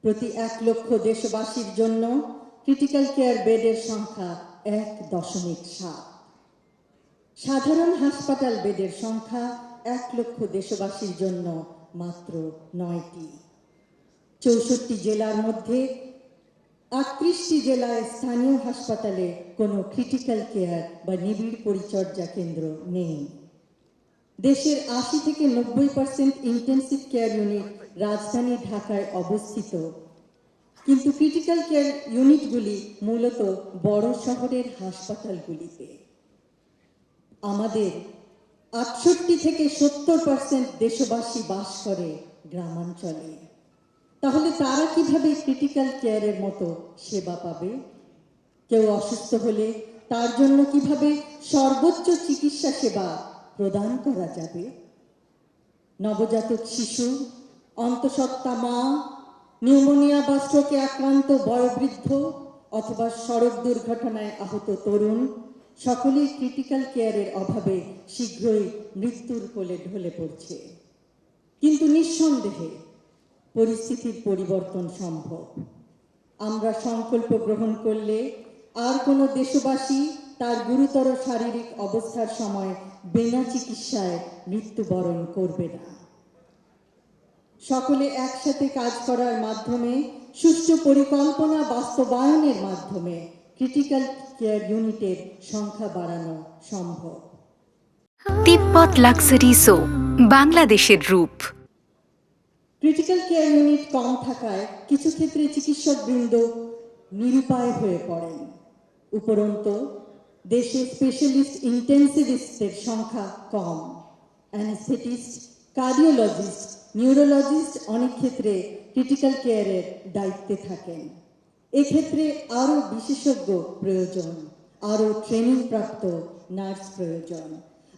প্রতি 1 লক্ষ দেশবাসীর জন্য ক্রিটিক্যাল কেয়ার বেডের সংখ্যা 1.7। সাধারণ হাসপাতাল বেডের সংখ্যা 1 লক্ষ দেশবাসীর জন্য মাত্র 9টি। 64 জেলার মধ্যে 38টি জেলায় স্থানীয় হাসপাতালে কোনো ক্রিটিক্যাল কেয়ার বা নিবিড় পরিচর্যা কেন্দ্র নেই। দেশের 80 থেকে 90% ইন্টেন্সিভ কেয়ার ইউনিট রাজধানী ঢাকায় অবস্থিত, কিন্তু ক্রিটিক্যাল কেয়ার ইউনিটগুলি মূলত বড় শহরের হাসপাতালগুলিতে। আমাদের 68 থেকে 70% দেশবাসী বাস করে গ্রামাঞ্চলে। তাহলে তারা কিভাবে ক্রিটিক্যাল কেয়ারের মতো সেবা পাবে? কেউ অসুস্থ হলে তার জন্য কিভাবে সর্বোচ্চ চিকিৎসা সেবা প্রদান করা যাবে? নবজাতক শিশু, অন্তঃসত্ত্বা মা, নিউমোনিয়া বা স্ট্রোকে আক্রান্ত বয়োবৃদ্ধ অথবা সড়ক দুর্ঘটনায় আহত তরুণ সকলেই ক্রিটিক্যাল কেয়ারের অভাবে শীঘ্রই মৃত্যুর কোলে ঢলে পড়ছে। কিন্তু নিঃসন্দেহে পরিস্থিতির পরিবর্তন সম্ভব। আমরা সংকল্প গ্রহণ করলে আর কোনো দেশবাসী তার গুরুতর শারীরিক অবস্থার সময় বিনা চিকিৎসায় মৃত্যুবরণ করবে না। সকলে একসাথে কাজ করার মাধ্যমে, সুষ্ঠু পরিকল্পনা বাস্তবায়নের মাধ্যমে ক্রিটিক্যাল কেয়ার ইউনিটের সংখ্যা বাড়ানো সম্ভব। তিব্বত লাক্সারি সো, বাংলাদেশের রূপ। ক্রিটিক্যাল কেয়ার ইউনিট কম থাকায় কিছু ক্ষেত্রে চিকিৎসকবৃন্দ নিরুপায় হয়ে পড়েন। উপরন্তু দেশে স্পেশালিস্ট ইন্টেন্সিভিস্টের সংখ্যা কম। অ্যানেস্থেটিস্ট, কার্ডিওলজিস্ট, নিউরোলজিস্ট অনেক ক্ষেত্রে ক্রিটিক্যাল কেয়ারের দায়িত্বে থাকেন। এক্ষেত্রে আরও বিশেষজ্ঞ প্রয়োজন, আরও ট্রেনিং প্রাপ্ত নার্স প্রয়োজন,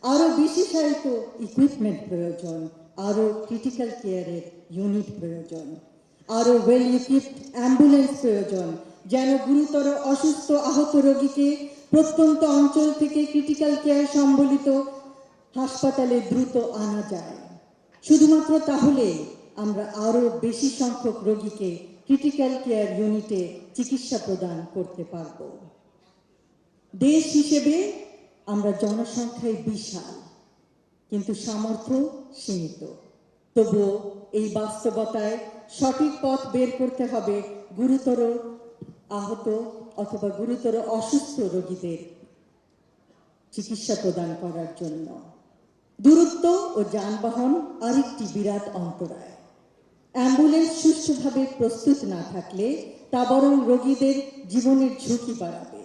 আরও বিশেষায়িত ইকুইপমেন্ট প্রয়োজন, আরও ক্রিটিক্যাল কেয়ারের ইউনিট প্রয়োজন, আরও ওয়েল ইকুইপড অ্যাম্বুলেন্স প্রয়োজন, যেন গুরুতর অসুস্থ আহত রোগীকে প্রত্যন্ত অঞ্চল থেকে ক্রিটিক্যাল কেয়ার সম্বলিত হাসপাতালে দ্রুত আনা যায়। শুধুমাত্র তাহলে আমরা আরও বেশি সংখ্যক রোগীকে ক্রিটিক্যাল কেয়ার ইউনিটে চিকিৎসা প্রদান করতে পারব। দেশ হিসেবে আমরা জনসংখ্যায় বিশাল, কিন্তু সামর্থ্য সীমিত। তবুও এই বাস্তবতায় সঠিক পথ বের করতে হবে গুরুতর আহত অথবা গুরুতর অসুস্থ রোগীদের চিকিৎসা প্রদান করার জন্য। দূরত্ব ও যানবাহন আরেকটি বিরাট অন্তরায়। অ্যাম্বুলেন্স সুষ্ঠুভাবে প্রস্তুত না থাকলে তা বরং রোগীদের জীবনের ঝুঁকি বাড়াবে।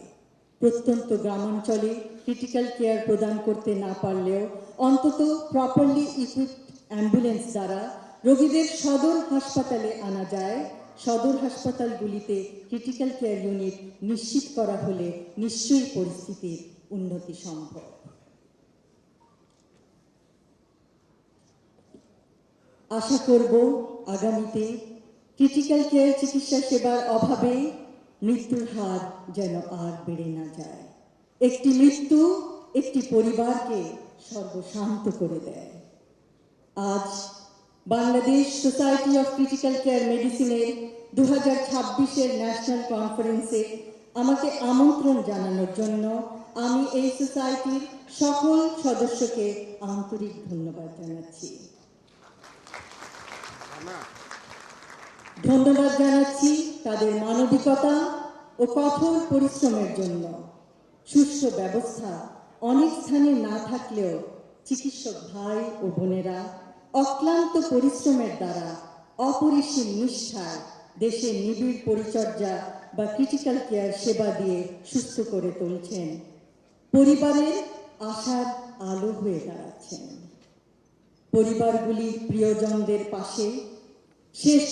প্রত্যন্ত গ্রামাঞ্চলে ক্রিটিক্যাল কেয়ার প্রদান করতে না পারলেও অন্তত প্রপারলি ইকুইপড অ্যাম্বুলেন্স দ্বারা রোগীদের সদর হাসপাতালে আনা যায়। সদর হাসপাতালগুলিতে ক্রিটিক্যাল কেয়ার ইউনিট নিশ্চিত করা হলে নিশ্চয়ই পরিস্থিতির উন্নতি সম্ভব। আশা করব আগামীতে ক্রিটিক্যাল কেয়ার চিকিৎসা সেবার অভাবে মৃত্যুর হার যেন আর বেড়ে না যায়। একটি মৃত্যু একটি পরিবারকে সর্বশান্ত করে দেয়। আজ Bangladesh society of critical care মেডিসিনের 2026-এর ন্যাশনাল কনফারেন্সে আমাকে আমন্ত্রণ জানানোর জন্য আমি এই সোসাইটির সকল সদস্যকে আন্তরিক ধন্যবাদ জানাচ্ছি। ধন্যবাদ জানাচ্ছি তাদের মানবিকতা ও কঠোর পরিশ্রমের জন্য। সুষ্ঠু ব্যবস্থা অনেক স্থানে না থাকলেও চিকিৎসক ভাই ও বোনেরা অক্লান্ত পরিশ্রমের দ্বারা অপরিসীম নিষ্ঠায় দেশের নিবিড় পরিচর্যা বা ক্রিটিক্যাল কেয়ার সেবা দিয়ে সুস্থ করে তুলছেন। পরিবারের আশার আলো হয়ে দাঁড়াচ্ছেন। পরিবারগুলির প্রিয়জনদের পাশে শেষ